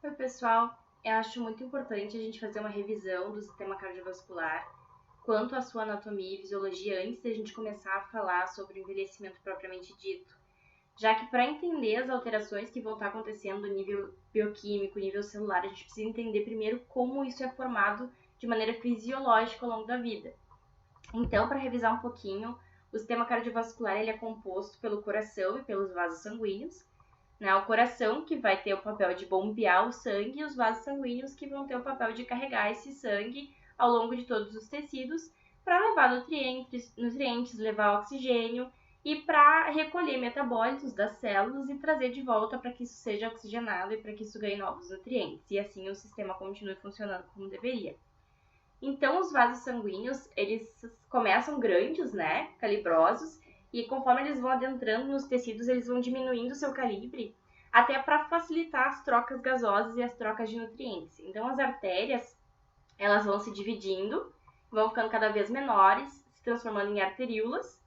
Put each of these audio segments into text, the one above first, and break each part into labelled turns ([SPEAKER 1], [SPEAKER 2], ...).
[SPEAKER 1] Oi, pessoal. Eu acho muito importante a gente fazer uma revisão do sistema cardiovascular quanto à sua anatomia e fisiologia antes de a gente começar a falar sobre o envelhecimento propriamente dito, já que para entender as alterações que vão estar acontecendo no nível bioquímico, nível celular, a gente precisa entender primeiro como isso é formado de maneira fisiológica ao longo da vida. Então, para revisar um pouquinho, o sistema cardiovascular ele é composto pelo coração e pelos vasos sanguíneos, né? O coração que vai ter o papel de bombear o sangue e os vasos sanguíneos que vão ter o papel de carregar esse sangue ao longo de todos os tecidos para levar nutrientes, levar oxigênio e para recolher metabólitos das células e trazer de volta para que isso seja oxigenado e para que isso ganhe novos nutrientes e assim o sistema continue funcionando como deveria. Então, os vasos sanguíneos, eles começam grandes, né, calibrosos, e conforme eles vão adentrando nos tecidos, eles vão diminuindo o seu calibre, até para facilitar as trocas gasosas e as trocas de nutrientes. Então, as artérias, elas vão se dividindo, vão ficando cada vez menores, se transformando em arteríolas,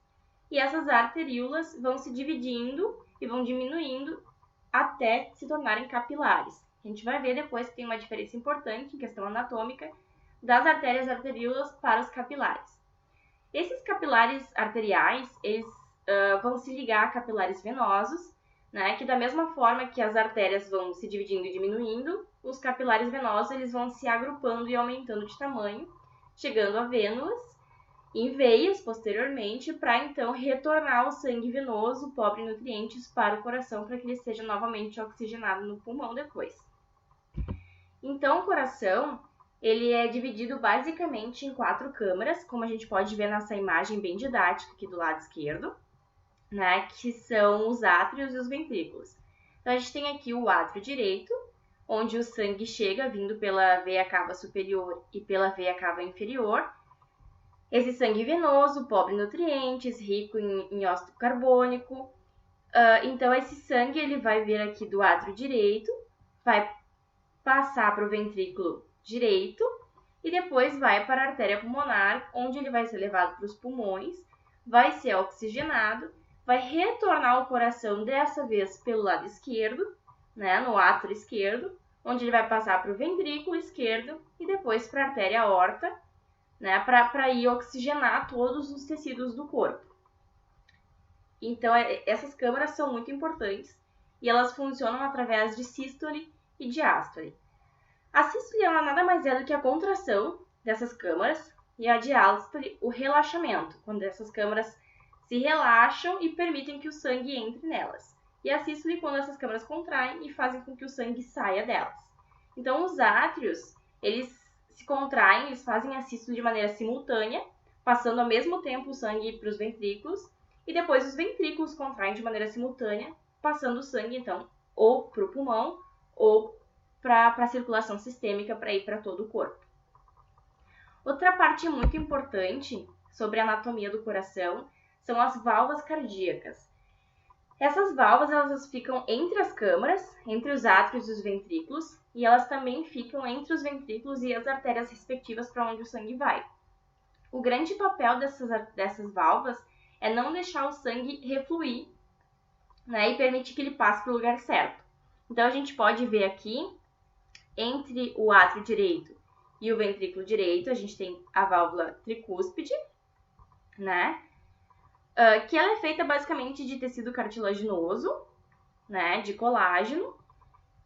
[SPEAKER 1] e essas arteríolas vão se dividindo e vão diminuindo até se tornarem capilares. A gente vai ver depois que tem uma diferença importante em questão anatômica das artérias arteríolas para os capilares. Esses capilares arteriais, eles vão se ligar a capilares venosos, né, que da mesma forma que as artérias vão se dividindo e diminuindo, os capilares venosos eles vão se agrupando e aumentando de tamanho, chegando a vênulas, em veias posteriormente, para então retornar o sangue venoso pobre em nutrientes para o coração, para que ele seja novamente oxigenado no pulmão depois. Então, o coração ele é dividido basicamente em 4 câmaras, como a gente pode ver nessa imagem bem didática aqui do lado esquerdo, né, que são os átrios e os ventrículos. Então, a gente tem aqui o átrio direito, onde o sangue chega vindo pela veia cava superior e pela veia cava inferior. Esse sangue venoso, pobre em nutrientes, rico em óxido carbônico. Então, esse sangue ele vai vir aqui do átrio direito, vai passar para o ventrículo direito e depois vai para a artéria pulmonar, onde ele vai ser levado para os pulmões, vai ser oxigenado, vai retornar ao coração dessa vez pelo lado esquerdo, né, no átrio esquerdo, onde ele vai passar para o ventrículo esquerdo e depois para a artéria aorta, né, para ir oxigenar todos os tecidos do corpo. Então, essas câmaras são muito importantes e elas funcionam através de sístole e diástole. A sístole ela nada mais é do que a contração dessas câmaras e a diástole o relaxamento, quando essas câmaras se relaxam e permitem que o sangue entre nelas. E a sístole quando essas câmaras contraem e fazem com que o sangue saia delas. Então, os átrios, eles se contraem, eles fazem a sístole de maneira simultânea, passando ao mesmo tempo o sangue para os ventrículos, e depois os ventrículos contraem de maneira simultânea, passando o sangue, então, ou para o pulmão, ou para a circulação sistêmica, para ir para todo o corpo. Outra parte muito importante sobre a anatomia do coração são as válvulas cardíacas. Essas válvulas elas ficam entre as câmaras, entre os átrios e os ventrículos, e elas também ficam entre os ventrículos e as artérias respectivas para onde o sangue vai. O grande papel dessas válvulas é não deixar o sangue refluir, né, e permitir que ele passe para o lugar certo. Então, a gente pode ver aqui, entre o átrio direito e o ventrículo direito, a gente tem a válvula tricúspide, né, que ela é feita basicamente de tecido cartilaginoso, né, de colágeno,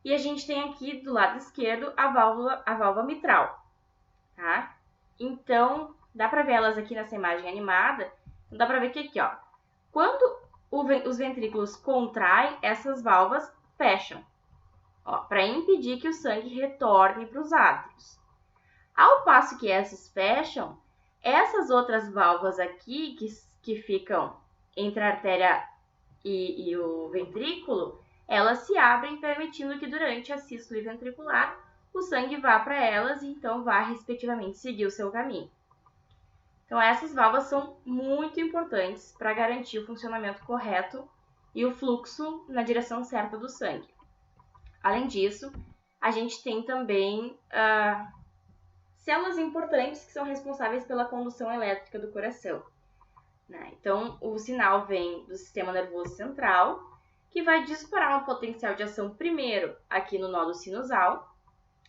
[SPEAKER 1] e a gente tem aqui do lado esquerdo a válvula mitral, tá? Então, dá para ver elas aqui nessa imagem animada, então dá para ver que aqui, ó, quando os ventrículos contraem, essas válvulas fecham, para impedir que o sangue retorne para os átrios. Ao passo que essas fecham, essas outras válvulas aqui, que ficam entre a artéria e o ventrículo, elas se abrem, permitindo que durante a sístole ventricular o sangue vá para elas e então vá, respectivamente, seguir o seu caminho. Então, essas válvulas são muito importantes para garantir o funcionamento correto e o fluxo na direção certa do sangue. Além disso, a gente tem também células importantes que são responsáveis pela condução elétrica do coração, né? Então, o sinal vem do sistema nervoso central que vai disparar um potencial de ação primeiro aqui no nódo sinusal,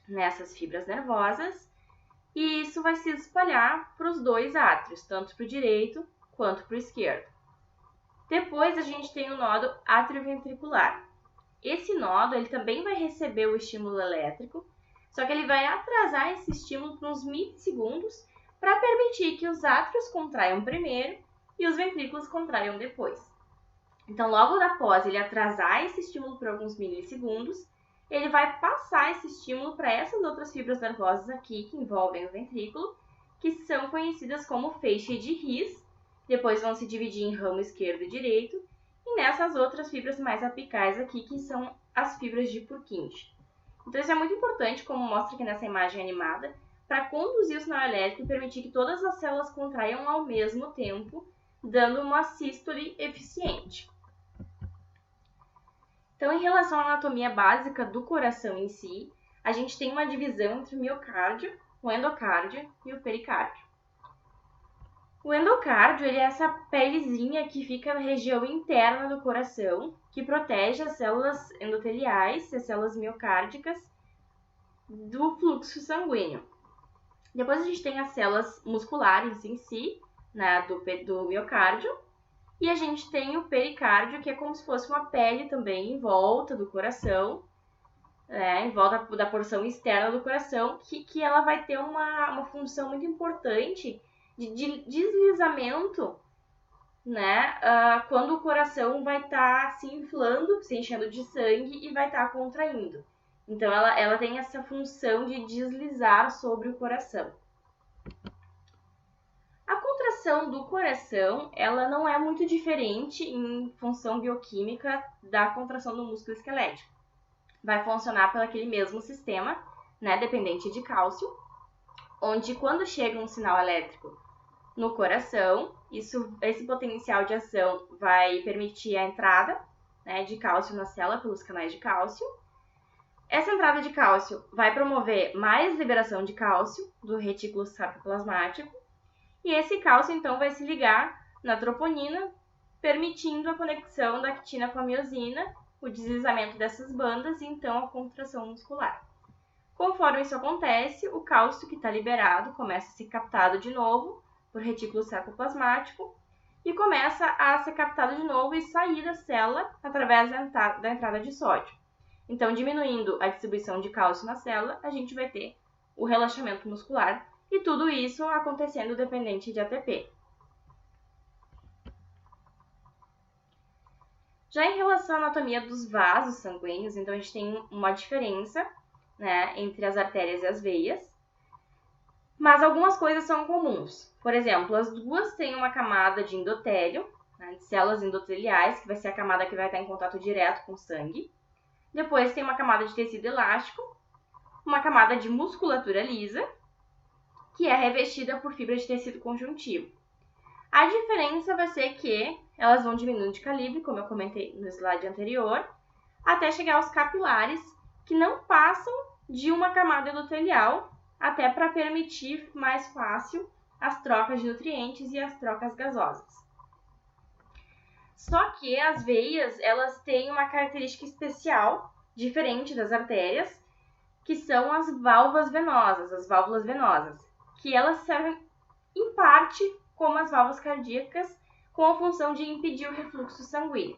[SPEAKER 1] nessas fibras nervosas, e isso vai se espalhar para os dois átrios, tanto para o direito quanto para o esquerdo. Depois a gente tem o nódo atrioventricular. Esse nódo ele também vai receber o estímulo elétrico, só que ele vai atrasar esse estímulo por uns milissegundos para permitir que os átrios contraiam primeiro e os ventrículos contraiam depois. Então, logo após ele atrasar esse estímulo por alguns milissegundos, ele vai passar esse estímulo para essas outras fibras nervosas aqui que envolvem o ventrículo, que são conhecidas como feixe de His, depois vão se dividir em ramo esquerdo e direito, e nessas outras fibras mais apicais aqui, que são as fibras de Purkinje. Então, isso é muito importante, como mostra aqui nessa imagem animada, para conduzir o sinal elétrico e permitir que todas as células contraiam ao mesmo tempo, dando uma sístole eficiente. Então, em relação à anatomia básica do coração em si, a gente tem uma divisão entre o miocárdio, o endocárdio e o pericárdio. O endocárdio ele é essa pelezinha que fica na região interna do coração, que protege as células endoteliais, as células miocárdicas, do fluxo sanguíneo. Depois a gente tem as células musculares em si, né, do miocárdio, e a gente tem o pericárdio, que é como se fosse uma pele também em volta do coração, em volta da porção externa do coração, que ela vai ter uma função muito importante de deslizamento, né, quando o coração vai estar se inflando, se enchendo de sangue e vai estar contraindo. Então, ela tem essa função de deslizar sobre o coração. A contração do coração, ela não é muito diferente em função bioquímica da contração do músculo esquelético. Vai funcionar pelo aquele mesmo sistema, né, dependente de cálcio, onde quando chega um sinal elétrico no coração, esse potencial de ação vai permitir a entrada, né, de cálcio na célula pelos canais de cálcio. Essa entrada de cálcio vai promover mais liberação de cálcio do retículo sarcoplasmático, e esse cálcio então vai se ligar na troponina, permitindo a conexão da actina com a miosina, o deslizamento dessas bandas e então a contração muscular. Conforme isso acontece, o cálcio que está liberado começa a ser captado de novo por retículo sarcoplasmático e começa a ser captado de novo e sair da célula através da entrada de sódio. Então, diminuindo a distribuição de cálcio na célula, a gente vai ter o relaxamento muscular e tudo isso acontecendo dependente de ATP. Já em relação à anatomia dos vasos sanguíneos, então a gente tem uma diferença, né, entre as artérias e as veias, mas algumas coisas são comuns. Por exemplo, as duas têm uma camada de endotélio, né, de células endoteliais, que vai ser a camada que vai estar em contato direto com o sangue. Depois tem uma camada de tecido elástico, uma camada de musculatura lisa, que é revestida por fibra de tecido conjuntivo. A diferença vai ser que elas vão diminuindo de calibre, como eu comentei no slide anterior, até chegar aos capilares, que não passam de uma camada endotelial, até para permitir mais fácil as trocas de nutrientes e as trocas gasosas. Só que as veias, elas têm uma característica especial, diferente das artérias, que são as válvulas venosas, que elas servem, em parte, como as válvulas cardíacas, com a função de impedir o refluxo sanguíneo.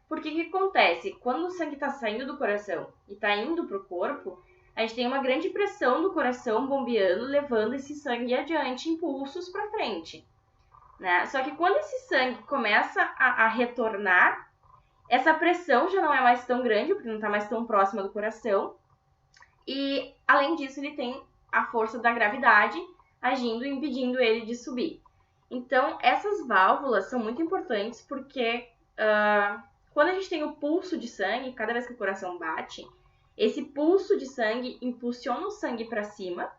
[SPEAKER 1] Porque o que acontece? Quando o sangue está saindo do coração e está indo para o corpo, a gente tem uma grande pressão do coração bombeando, levando esse sangue adiante, impulsos para frente, né? Só que quando esse sangue começa a retornar, essa pressão já não é mais tão grande, porque não está mais tão próxima do coração. E, além disso, ele tem a força da gravidade agindo e impedindo ele de subir. Então, essas válvulas são muito importantes porque quando a gente tem o pulso de sangue, cada vez que o coração bate, esse pulso de sangue impulsiona o sangue para cima,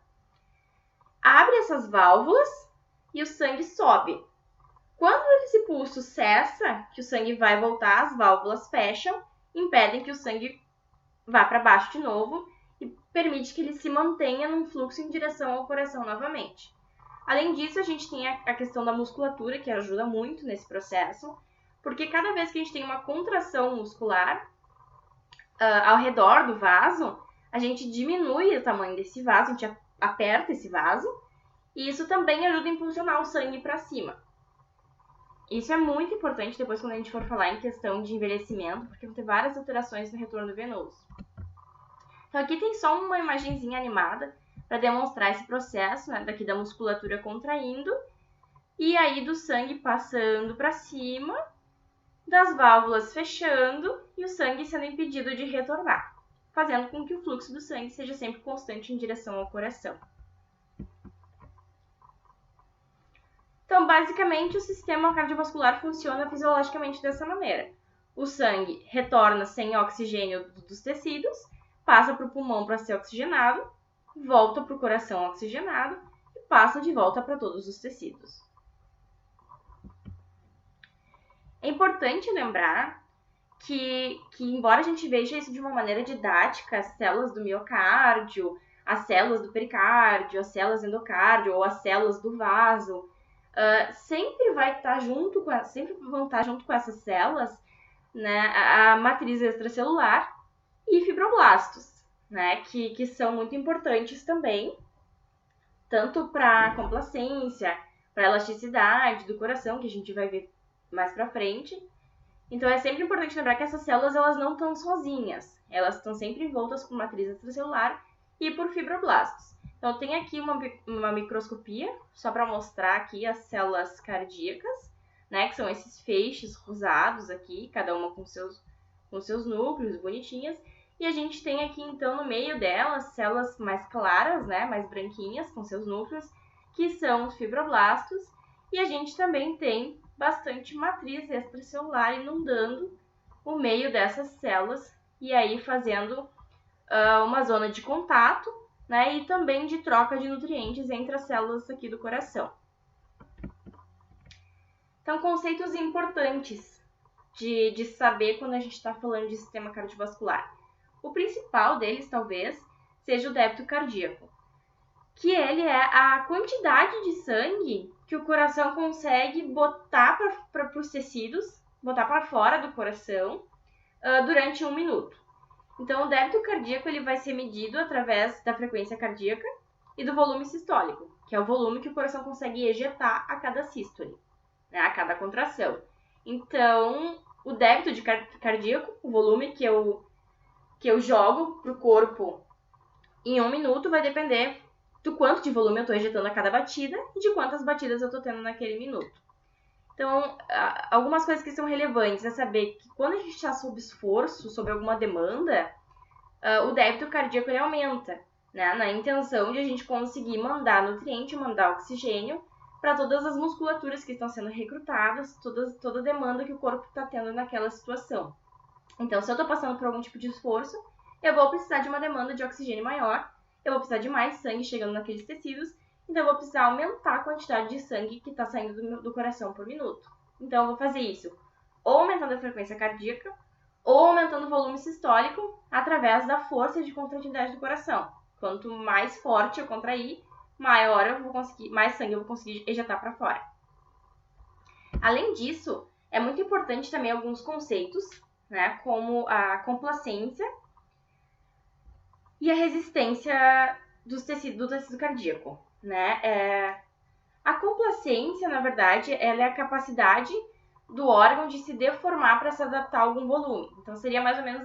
[SPEAKER 1] abre essas válvulas e o sangue sobe. Quando esse pulso cessa, que o sangue vai voltar, as válvulas fecham, impedem que o sangue vá para baixo de novo e permite que ele se mantenha num fluxo em direção ao coração novamente. Além disso, a gente tem a questão da musculatura, que ajuda muito nesse processo, Porque cada vez que a gente tem uma contração muscular ao redor do vaso, a gente diminui o tamanho desse vaso, a gente aperta esse vaso, e isso também ajuda a impulsionar o sangue para cima. Isso é muito importante depois quando a gente for falar em questão de envelhecimento, porque vão ter várias alterações no retorno venoso. Então aqui tem só uma imagenzinha animada para demonstrar esse processo, né, daqui da musculatura contraindo e aí do sangue passando para cima, das válvulas fechando e o sangue sendo impedido de retornar, fazendo com que o fluxo do sangue seja sempre constante em direção ao coração. Então, basicamente, o sistema cardiovascular funciona fisiologicamente dessa maneira. O sangue retorna sem oxigênio dos tecidos, passa para o pulmão para ser oxigenado, volta para o coração oxigenado e passa de volta para todos os tecidos. É importante lembrar que embora a gente veja isso de uma maneira didática, as células do miocárdio, as células do pericárdio, as células do endocárdio ou as células do vaso, sempre vão estar junto com essas células, né, a matriz extracelular e fibroblastos, né, que são muito importantes também, tanto para a complacência, para a elasticidade do coração, que a gente vai ver mais para frente. Então é sempre importante lembrar que essas células elas não estão sozinhas, elas estão sempre envoltas por matriz extracelular e por fibroblastos. Então tem aqui uma microscopia, só para mostrar aqui as células cardíacas, né, que são esses feixes rosados aqui, cada uma com seus núcleos bonitinhas. E a gente tem aqui então no meio delas células mais claras, né, mais branquinhas, com seus núcleos, que são os fibroblastos. E a gente também tem bastante matriz extracelular inundando o meio dessas células e aí fazendo uma zona de contato, né, e também de troca de nutrientes entre as células aqui do coração. Então, conceitos importantes de saber quando a gente está falando de sistema cardiovascular. O principal deles, talvez, seja o débito cardíaco, que ele é a quantidade de sangue que o coração consegue botar para os tecidos, botar para fora do coração durante 1 minuto. Então, o débito cardíaco ele vai ser medido através da frequência cardíaca e do volume sistólico, que é o volume que o coração consegue ejetar a cada sístole, né, a cada contração. Então, o débito cardíaco, o volume que eu jogo para o corpo em 1 minuto, vai depender do quanto de volume eu estou ejetando a cada batida e de quantas batidas eu estou tendo naquele minuto. Então, algumas coisas que são relevantes é saber que quando a gente está sob esforço, sob alguma demanda, o débito cardíaco ele aumenta, né, na intenção de a gente conseguir mandar nutriente, mandar oxigênio para todas as musculaturas que estão sendo recrutadas, toda a demanda que o corpo está tendo naquela situação. Então, se eu estou passando por algum tipo de esforço, eu vou precisar de uma demanda de oxigênio maior, eu vou precisar de mais sangue chegando naqueles tecidos, então eu vou precisar aumentar a quantidade de sangue que está saindo do coração por minuto. Então eu vou fazer isso ou aumentando a frequência cardíaca, ou aumentando o volume sistólico através da força de contratividade do coração. Quanto mais forte eu contrair, mais sangue eu vou conseguir ejetar para fora. Além disso, é muito importante também alguns conceitos, né, como a complacência e a resistência do tecido cardíaco, né? A complacência, na verdade, ela é a capacidade do órgão de se deformar para se adaptar a algum volume. Então, seria mais ou menos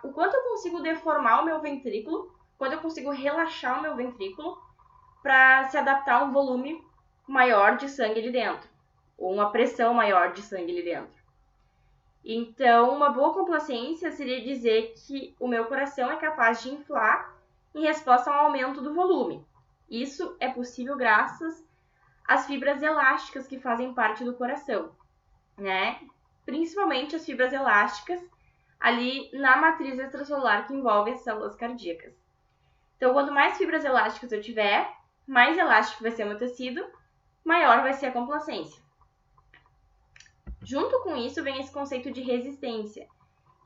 [SPEAKER 1] o quanto eu consigo deformar o meu ventrículo, quanto eu consigo relaxar o meu ventrículo para se adaptar a um volume maior de sangue ali dentro, ou uma pressão maior de sangue ali dentro. Então, uma boa complacência seria dizer que o meu coração é capaz de inflar em resposta ao aumento do volume. Isso é possível graças às fibras elásticas que fazem parte do coração, né? Principalmente as fibras elásticas ali na matriz extracelular que envolve as células cardíacas. Então, quanto mais fibras elásticas eu tiver, mais elástico vai ser o meu tecido, maior vai ser a complacência. Junto com isso vem esse conceito de resistência,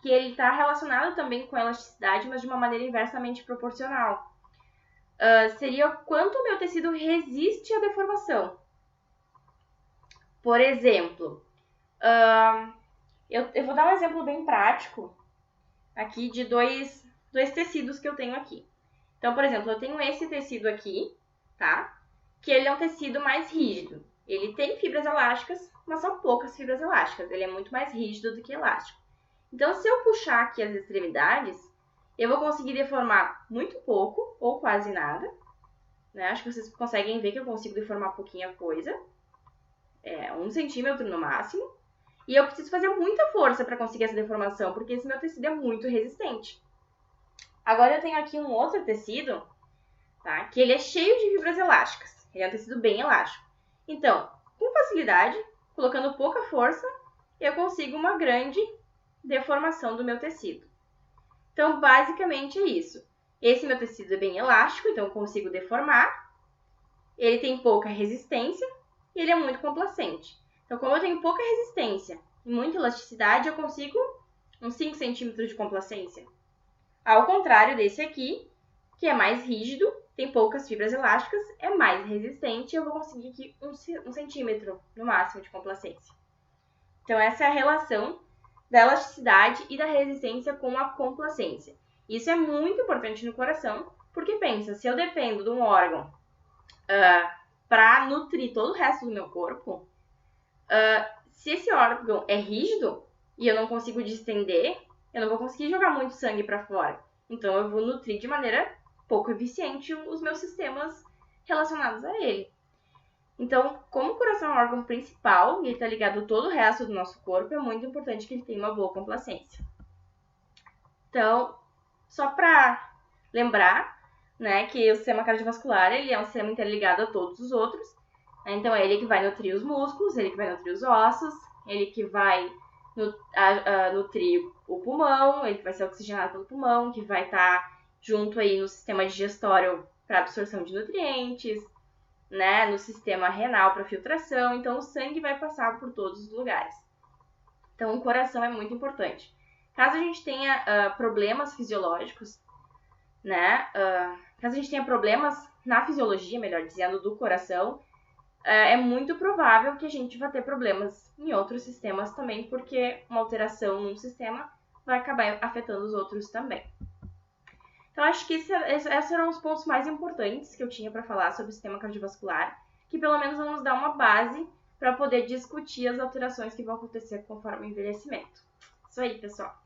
[SPEAKER 1] que ele está relacionado também com a elasticidade, mas de uma maneira inversamente proporcional. Seria o quanto o meu tecido resiste à deformação. Por exemplo, Eu vou dar um exemplo bem prático aqui de dois tecidos que eu tenho aqui. Então, por exemplo, eu tenho esse tecido aqui, tá? Que ele é um tecido mais rígido. Ele tem fibras elásticas, mas são poucas fibras elásticas. Ele é muito mais rígido do que elástico. Então, se eu puxar aqui as extremidades, eu vou conseguir deformar muito pouco ou quase nada. Né? Acho que vocês conseguem ver que eu consigo deformar pouquinha coisa. 1 centímetro no máximo. E eu preciso fazer muita força para conseguir essa deformação, porque esse meu tecido é muito resistente. Agora eu tenho aqui um outro tecido, tá? Que ele é cheio de fibras elásticas. Ele é um tecido bem elástico. Então, com facilidade, colocando pouca força, eu consigo uma grande deformação do meu tecido. Então, basicamente é isso. Esse meu tecido é bem elástico, então eu consigo deformar. Ele tem pouca resistência e ele é muito complacente. Então, como eu tenho pouca resistência e muita elasticidade, eu consigo uns 5 centímetros de complacência. Ao contrário desse aqui, que é mais rígido, tem poucas fibras elásticas, é mais resistente e eu vou conseguir aqui 1 centímetro no máximo de complacência. Então, essa é a relação da elasticidade e da resistência com a complacência. Isso é muito importante no coração, porque pensa, se eu dependo de um órgão para nutrir todo o resto do meu corpo, se esse órgão é rígido e eu não consigo distender, eu não vou conseguir jogar muito sangue para fora. Então, eu vou nutrir de maneira pouco eficiente os meus sistemas relacionados a ele. Então, como o coração é o órgão principal e ele está ligado a todo o resto do nosso corpo, é muito importante que ele tenha uma boa complacência. Então, só para lembrar, né, que o sistema cardiovascular ele é um sistema interligado a todos os outros. Então, é ele que vai nutrir os músculos, ele que vai nutrir os ossos, ele que vai nutrir o pulmão, ele que vai ser oxigenado pelo pulmão, que vai estar junto aí no sistema digestório para absorção de nutrientes, né, no sistema renal para filtração. Então, o sangue vai passar por todos os lugares. Então, o coração é muito importante. Caso a gente tenha problemas fisiológicos, né, caso a gente tenha problemas na fisiologia, melhor dizendo, do coração, é muito provável que a gente vá ter problemas em outros sistemas também, porque uma alteração num sistema vai acabar afetando os outros também. Então, acho que esses eram os pontos mais importantes que eu tinha para falar sobre o sistema cardiovascular, que pelo menos vão nos dar uma base para poder discutir as alterações que vão acontecer conforme o envelhecimento. Isso aí, pessoal!